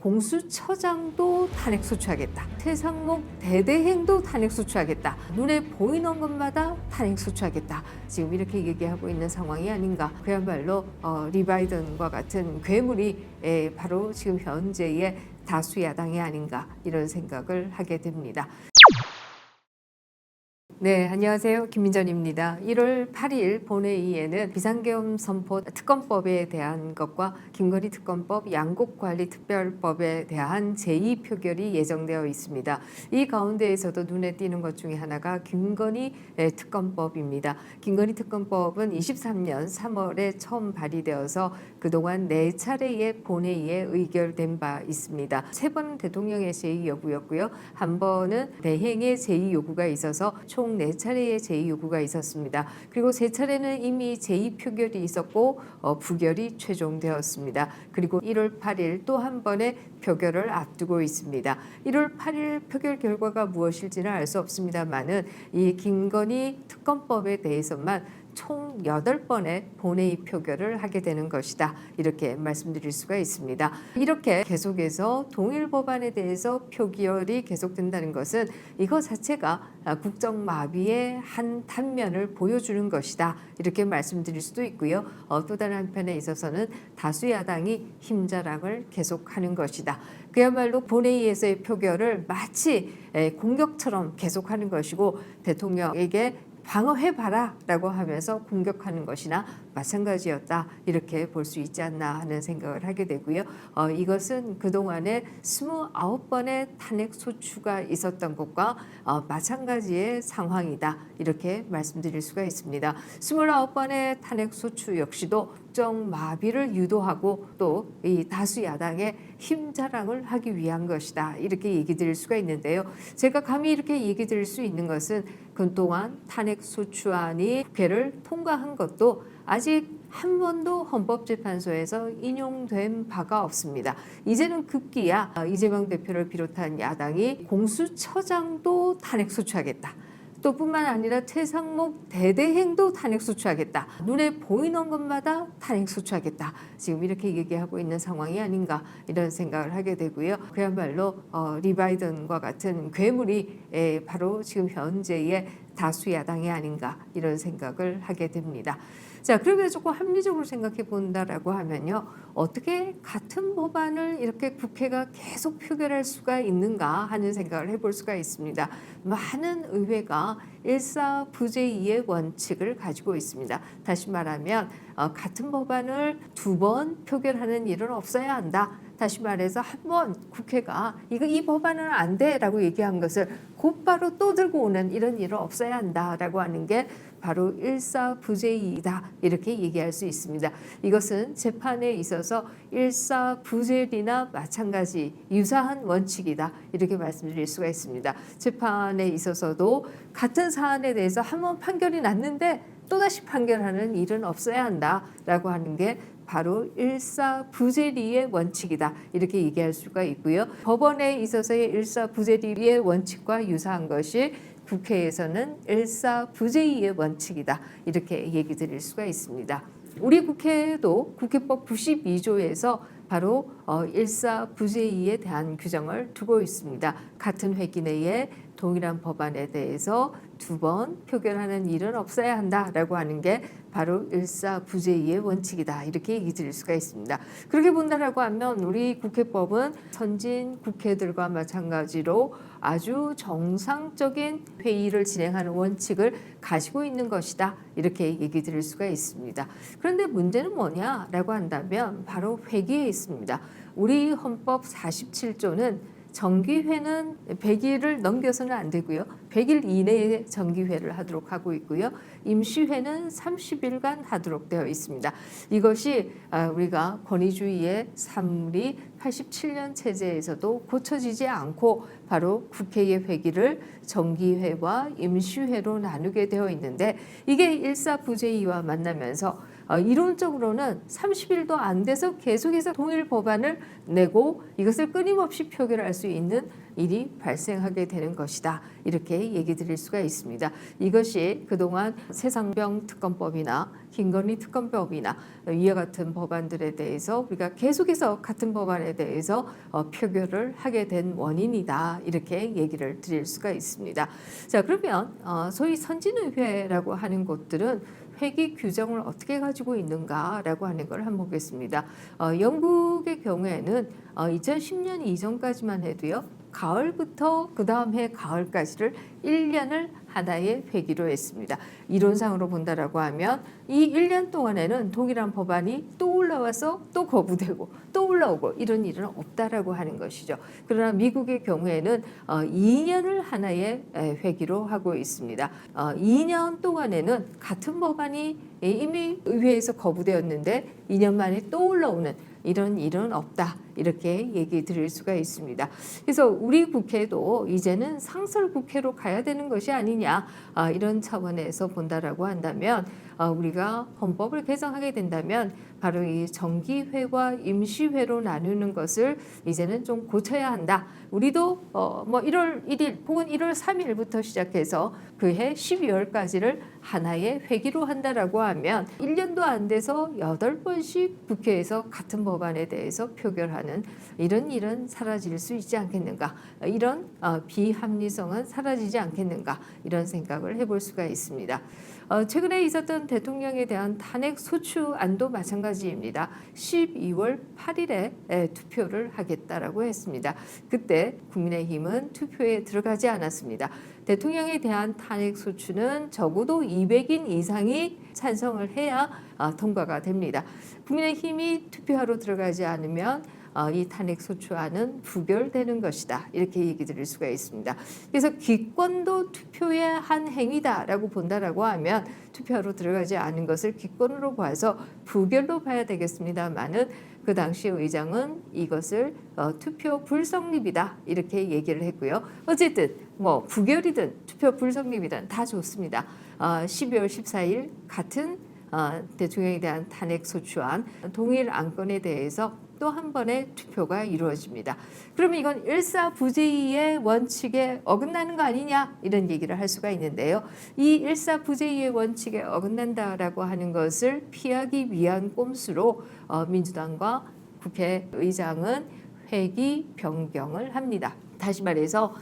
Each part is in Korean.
공수처장도 탄핵 소추하겠다. 최상목 대대행도 탄핵 소추하겠다. 눈에 보이는 것마다 탄핵 소추하겠다. 지금 이렇게 얘기하고 있는 상황이 아닌가. 그야말로 리바이든과 같은 괴물이 바로 지금 현재의 다수 야당이 아닌가 이런 생각을 하게 됩니다. 네, 안녕하세요. 김민전입니다. 1월 8일 본회의에는 비상계엄 선포 특검법에 대한 것과 김건희 특검법 양곡관리특별법에 대한 제2표결이 예정되어 있습니다. 이 가운데에서도 눈에 띄는 것 중에 하나가 김건희 특검법입니다. 김건희 특검법은 23년 3월에 처음 발의되어서 그동안 4차례의 본회의에 의결된 바 있습니다. 3번은 대통령의 제의 요구였고요. 한 번은 대행의 제의 요구가 있어서 총 4차례의 제의 요구가 있었습니다. 그리고 3차례는 이미 제의 표결이 있었고 부결이 최종되었습니다. 그리고 1월 8일 또 한 번의 표결을 앞두고 있습니다. 1월 8일 표결 결과가 무엇일지는 알 수 없습니다만은 이 김건희 특검법에 대해서만 총 8번의 본회의 표결을 하게 되는 것이다. 이렇게 말씀드릴 수가 있습니다. 이렇게 계속해서 동일 법안에 대해서 표결이 계속된다는 것은 이거 자체가 국정마비의 한 단면을 보여주는 것이다. 이렇게 말씀드릴 수도 있고요. 또 다른 한편에 있어서는 다수 야당이 힘자랑을 계속하는 것이다. 그야말로 본회의에서의 표결을 마치 공격처럼 계속하는 것이고 대통령에게 방어해봐라 라고 하면서 공격하는 것이나 마찬가지였다 이렇게 볼 수 있지 않나 하는 생각을 하게 되고요. 이것은 그동안에 29번의 탄핵 소추가 있었던 것과 마찬가지의 상황이다 이렇게 말씀드릴 수가 있습니다. 29번의 탄핵 소추 역시도 국정 마비를 유도하고 또 이 다수 야당의 힘자랑을 하기 위한 것이다 이렇게 얘기 드릴 수가 있는데요. 제가 감히 이렇게 얘기 드릴 수 있는 것은 그동안 탄핵 소추안이 국회를 통과한 것도 아직 한 번도 헌법재판소에서 인용된 바가 없습니다. 이제는 급기야 이재명 대표를 비롯한 야당이 공수처장도 탄핵 소추하겠다. 또 뿐만 아니라 최상목 대대행도 탄핵 소추하겠다. 눈에 보이는 것마다 탄핵 소추하겠다. 지금 이렇게 얘기하고 있는 상황이 아닌가 이런 생각을 하게 되고요. 그야말로 리바이든과 같은 괴물이 바로 지금 현재의 다수 야당이 아닌가 이런 생각을 하게 됩니다. 자, 그러면 조금 합리적으로 생각해 본다라고 하면요. 어떻게 같은 법안을 이렇게 국회가 계속 표결할 수가 있는가 하는 생각을 해볼 수가 있습니다. 많은 의회가 일사부재이의 원칙을 가지고 있습니다. 다시 말하면 같은 법안을 2번 표결하는 일은 없어야 한다. 다시 말해서 한 번 국회가 이 법안은 안 돼라고 얘기한 것을 곧바로 또 들고 오는 이런 일은 없어야 한다라고 하는 게 바로 일사부재이다 이렇게 얘기할 수 있습니다. 이것은 재판에 있어서 일사부재리나 마찬가지 유사한 원칙이다 이렇게 말씀드릴 수가 있습니다. 재판에 있어서도 같은 사안에 대해서 한 번 판결이 났는데 또다시 판결하는 일은 없어야 한다라고 하는 게 바로 일사부재리의 원칙이다 이렇게 얘기할 수가 있고요. 법원에 있어서의 일사부재리의 원칙과 유사한 것이 국회에서는 일사부재이의 원칙이다 이렇게 얘기 드릴 수가 있습니다. 우리 국회도 국회법 92조에서 바로 일사부재이에 대한 규정을 두고 있습니다. 같은 회기 내에 동일한 법안에 대해서 2번 표결하는 일은 없어야 한다라고 하는 게 바로 일사부재이의 원칙이다 이렇게 얘기 드릴 수가 있습니다. 그렇게 본다라고 하면 우리 국회법은 선진 국회들과 마찬가지로 아주 정상적인 회의를 진행하는 원칙을 가지고 있는 것이다 이렇게 얘기 드릴 수가 있습니다. 그런데 문제는 뭐냐라고 한다면 바로 회기에 있습니다. 우리 헌법 47조는 정기회는 100일을 넘겨서는 안 되고요. 100일 이내에 정기회를 하도록 하고 있고요. 임시회는 30일간 하도록 되어 있습니다. 이것이 우리가 권위주의의 산물이 87년 체제에서도 고쳐지지 않고 바로 국회의 회기를 정기회와 임시회로 나누게 되어 있는데 이게 일사부재이와 만나면서 이론적으로는 30일도 안 돼서 계속해서 통일 법안을 내고 이것을 끊임없이 표결할 수 있는 일이 발생하게 되는 것이다. 이렇게 얘기 드릴 수가 있습니다. 이것이 그동안 새상병 특검법이나 김건희 특검법이나 이와 같은 법안들에 대해서 우리가 계속해서 같은 법안에 대해서 표결을 하게 된 원인이다. 이렇게 얘기를 드릴 수가 있습니다. 자, 그러면 소위 선진의회라고 하는 곳들은 회기 규정을 어떻게 가지고 있는가라고 하는 걸 한번 보겠습니다. 영국의 경우에는 2010년 이전까지만 해도요. 가을부터 그 다음 해 가을까지를 1년을 하나의 회기로 했습니다. 이론상으로 본다라고 하면 이 1년 동안에는 동일한 법안이 또 올라와서 또 거부되고 또 올라오고 이런 일은 없다라고 하는 것이죠. 그러나 미국의 경우에는 2년을 하나의 회기로 하고 있습니다. 2년 동안에는 같은 법안이 이미 의회에서 거부되었는데 2년 만에 또 올라오는 이런 일은 없다. 이렇게 얘기 드릴 수가 있습니다. 그래서 우리 국회도 이제는 상설국회로 가야 되는 것이 아니냐 이런 차원에서 본다라고 한다면 우리가 헌법을 개정하게 된다면 바로 이 정기회와 임시회로 나누는 것을 이제는 좀 고쳐야 한다. 우리도 뭐 1월 1일 혹은 1월 3일부터 시작해서 그해 12월까지를 하나의 회기로 한다라고 하면 1년도 안 돼서 8번씩 국회에서 같은 법안에 대해서 표결하는 이런 일은 사라질 수 있지 않겠는가. 이런 비합리성은 사라지지 않겠는가. 이런 생각을 해볼 수가 있습니다. 최근에 있었던 대통령에 대한 탄핵 소추안도 마찬가지입니다. 12월 8일에 투표를 하겠다라고 했습니다. 그때 국민의힘은 투표에 들어가지 않았습니다. 대통령에 대한 탄핵 소추는 적어도 200인 이상이 찬성을 해야 통과가 됩니다. 국민의힘이 투표하러 들어가지 않으면 이 탄핵 소추안은 부결되는 것이다. 이렇게 얘기 드릴 수가 있습니다. 그래서 기권도 투표의 한 행위다라고 본다라고 하면 투표하러 들어가지 않은 것을 기권으로 봐서 부결로 봐야 되겠습니다만은 그 당시 의장은 이것을 투표 불성립이다 이렇게 얘기를 했고요. 어쨌든 뭐 부결이든 투표 불성립이든 다 좋습니다. 12월 14일 같은 대통령에 대한 탄핵 소추안 동일 안건에 대해서 또 한 번의 투표가 이루어집니다. 그러면 이건 일사부재의의 원칙에 어긋나는 거 아니냐 이런 얘기를 할 수가 있는데요. 이 일사부재의의 원칙에 어긋난다라고 하는 것을 피하기 위한 꼼수로 민주당과 국회의장은 회기 변경을 합니다. 다시 말해서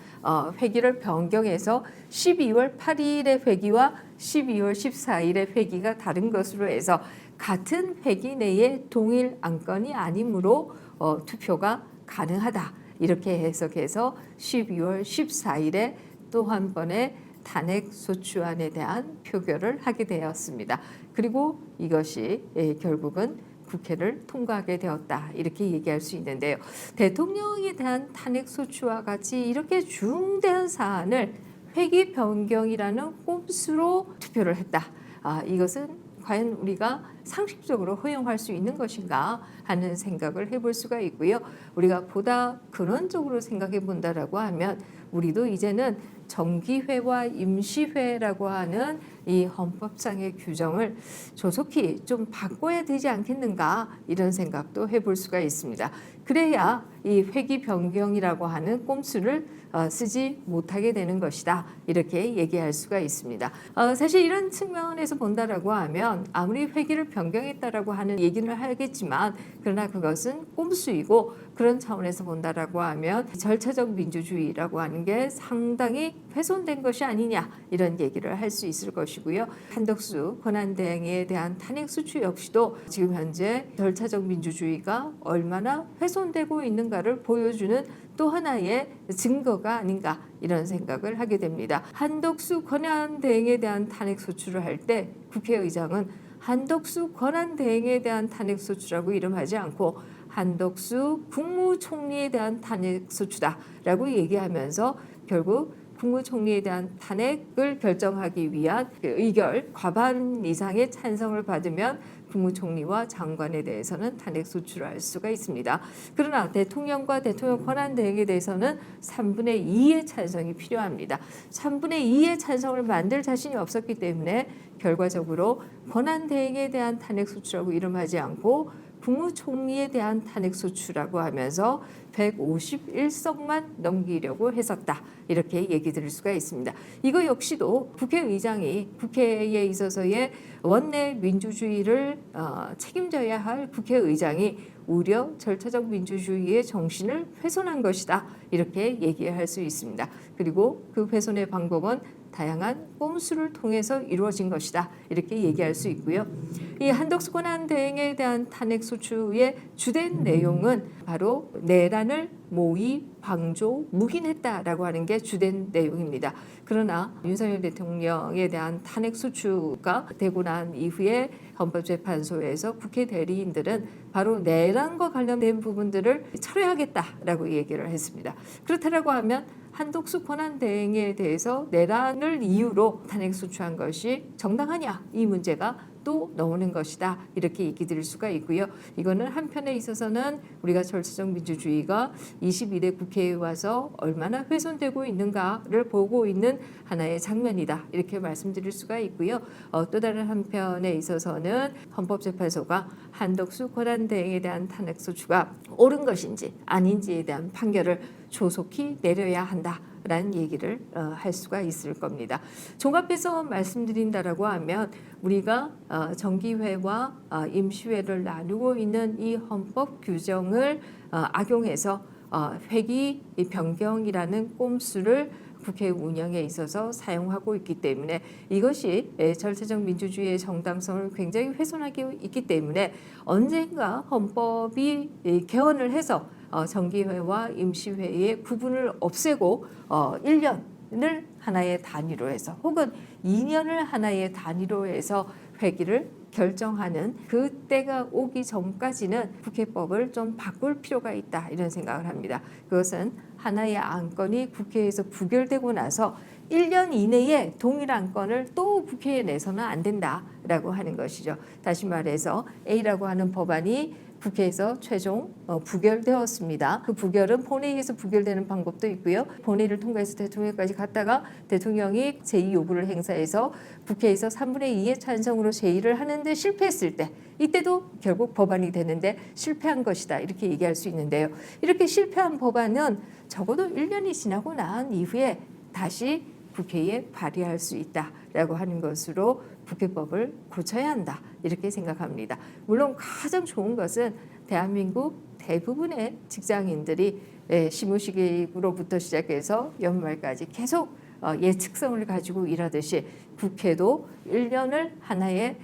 회기를 변경해서 12월 8일의 회기와 12월 14일의 회기가 다른 것으로 해서 같은 회기 내에 동일 안건이 아니므로 투표가 가능하다. 이렇게 해석해서 12월 14일에 또 한 번의 탄핵 소추안에 대한 표결을 하게 되었습니다. 그리고 이것이 결국은 국회를 통과하게 되었다. 이렇게 얘기할 수 있는데요. 대통령에 대한 탄핵 소추와 같이 이렇게 중대한 사안을 회기 변경이라는 꼼수로 투표를 했다. 이것은 과연 우리가 상식적으로 허용할 수 있는 것인가 하는 생각을 해볼 수가 있고요. 우리가 보다 근원적으로 생각해 본다라고 하면 우리도 이제는 정기회와 임시회라고 하는 이 헌법상의 규정을 조속히 좀 바꿔야 되지 않겠는가 이런 생각도 해볼 수가 있습니다. 그래야 이 회기 변경이라고 하는 꼼수를 쓰지 못하게 되는 것이다. 이렇게 얘기할 수가 있습니다. 사실 이런 측면에서 본다라고 하면 아무리 회기를 변경했다라고 하는 얘기를 하겠지만 그러나 그것은 꼼수이고 그런 차원에서 본다라고 하면 절차적 민주주의라고 하는 게 상당히 훼손된 것이 아니냐 이런 얘기를 할 수 있을 것이고요. 한덕수 권한대행에 대한 탄핵 소추 역시도 지금 현재 절차적 민주주의가 얼마나 훼손되고 있는가를 보여주는 또 하나의 증거가 아닌가 이런 생각을 하게 됩니다. 한덕수 권한대행에 대한 탄핵 소추를 할 때 국회의장은 한덕수 권한대행에 대한 탄핵 소추라고 이름하지 않고 한덕수 국무총리에 대한 탄핵 소추다라고 얘기하면서 결국 국무총리에 대한 탄핵을 결정하기 위한 의결 과반 이상의 찬성을 받으면 국무총리와 장관에 대해서는 탄핵 소추할 수가 있습니다. 그러나 대통령과 대통령 권한 대행에 대해서는 3분의 2의 찬성이 필요합니다. 3분의 2의 찬성을 만들 자신이 없었기 때문에 결과적으로 권한 대행에 대한 탄핵 소추라고 이름하지 않고 국무총리에 대한 탄핵 소추라고 하면서 151석만 넘기려고 했었다. 이렇게 얘기 드릴 수가 있습니다. 이거 역시도 국회의장이 국회에 있어서의 원내 민주주의를 책임져야 할 국회의장이 오히려 절차적 민주주의의 정신을 훼손한 것이다. 이렇게 얘기할 수 있습니다. 그리고 그 훼손의 방법은 다양한 꼼수를 통해서 이루어진 것이다. 이렇게 얘기할 수 있고요. 이 한덕수 권한 대행에 대한 탄핵 소추의 주된 내용은 바로 내란을 모의, 방조, 묵인했다라고 하는 게 주된 내용입니다. 그러나 윤석열 대통령에 대한 탄핵 소추가 되고 난 이후에 헌법재판소에서 국회 대리인들은 바로 내란과 관련된 부분들을 철회하겠다라고 얘기를 했습니다. 그렇다라고 하면 한덕수 권한 대행에 대해서 내란을 이유로 탄핵 소추한 것이 정당하냐 이 문제가 또 나오는 것이다. 이렇게 얘기 드릴 수가 있고요. 이거는 한편에 있어서는 우리가 절차적 민주주의가 22대 국회에 와서 얼마나 훼손되고 있는가를 보고 있는 하나의 장면이다. 이렇게 말씀드릴 수가 있고요. 또 다른 한편에 있어서는 헌법재판소가 한덕수 권한대행에 대한 탄핵 소추가 옳은 것인지 아닌지에 대한 판결을 조속히 내려야 한다. 라는 얘기를 할 수가 있을 겁니다. 종합해서 말씀드린다라고 하면 우리가 정기회와 임시회를 나누고 있는 이 헌법 규정을 악용해서 회기 변경이라는 꼼수를 국회 운영에 있어서 사용하고 있기 때문에 이것이 절차적 민주주의의 정당성을 굉장히 훼손하고 있기 때문에 언젠가 헌법이 개헌을 해서 정기회와 임시회의 구분을 없애고 1년을 하나의 단위로 해서 혹은 2년을 하나의 단위로 해서 회기를 결정하는 그때가 오기 전까지는 국회법을 좀 바꿀 필요가 있다 이런 생각을 합니다. 그것은 하나의 안건이 국회에서 부결되고 나서 1년 이내에 동일 안건을 또 국회에 내서는 안 된다라고 하는 것이죠. 다시 말해서 A라고 하는 법안이 국회에서 최종 부결되었습니다. 그 부결은 본회의에서 부결되는 방법도 있고요. 본회의를 통과해서 대통령까지 갔다가 대통령이 제의 요구를 행사해서 국회에서 3분의 2의 찬성으로 제의를 하는데 실패했을 때 이때도 결국 법안이 되는데 실패한 것이다. 이렇게 얘기할 수 있는데요. 이렇게 실패한 법안은 적어도 1년이 지나고 난 이후에 다시 국회에 발의할 수 있다라고 하는 것으로 국회법을 고쳐야 한다 이렇게 생각합니다. 물론 가장 좋은 것은 대한민국 대부분의 직장인들이 시무식으로부터 시작해서 연말까지 계속 예측성을 가지고 일하듯이 국회도 1년을 하나의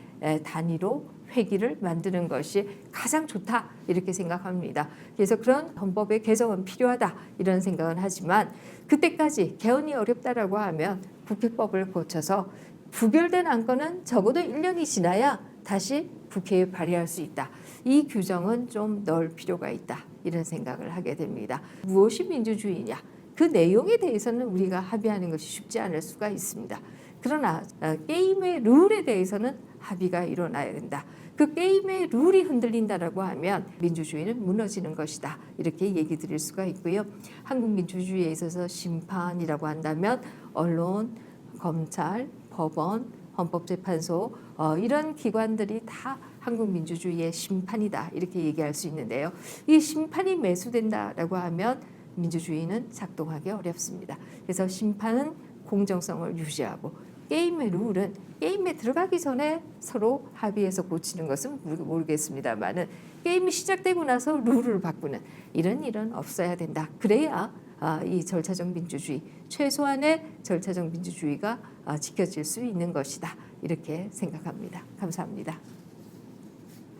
단위로 회기를 만드는 것이 가장 좋다 이렇게 생각합니다. 그래서 그런 헌법의 개정은 필요하다 이런 생각은 하지만 그때까지 개헌이 어렵다라고 하면 국회법을 고쳐서 부결된 안건은 적어도 1년이 지나야 다시 국회에 발의할 수 있다. 이 규정은 좀 넣을 필요가 있다 이런 생각을 하게 됩니다. 무엇이 민주주의냐? 그 내용에 대해서는 우리가 합의하는 것이 쉽지 않을 수가 있습니다. 그러나 게임의 룰에 대해서는 합의가 일어나야 된다. 그 게임의 룰이 흔들린다라고 하면 민주주의는 무너지는 것이다. 이렇게 얘기 드릴 수가 있고요. 한국 민주주의에 있어서 심판이라고 한다면 언론, 검찰, 법원, 헌법재판소 이런 기관들이 다 한국 민주주의의 심판이다. 이렇게 얘기할 수 있는데요. 이 심판이 매수된다라고 하면 민주주의는 작동하기 어렵습니다. 그래서 심판은 공정성을 유지하고 게임의 룰은 게임에 들어가기 전에 서로 합의해서 고치는 것은 모르겠습니다만은 게임이 시작되고 나서 룰을 바꾸는 이런 일은 없어야 된다. 그래야 이 절차적 민주주의, 최소한의 절차적 민주주의가 지켜질 수 있는 것이다. 이렇게 생각합니다. 감사합니다.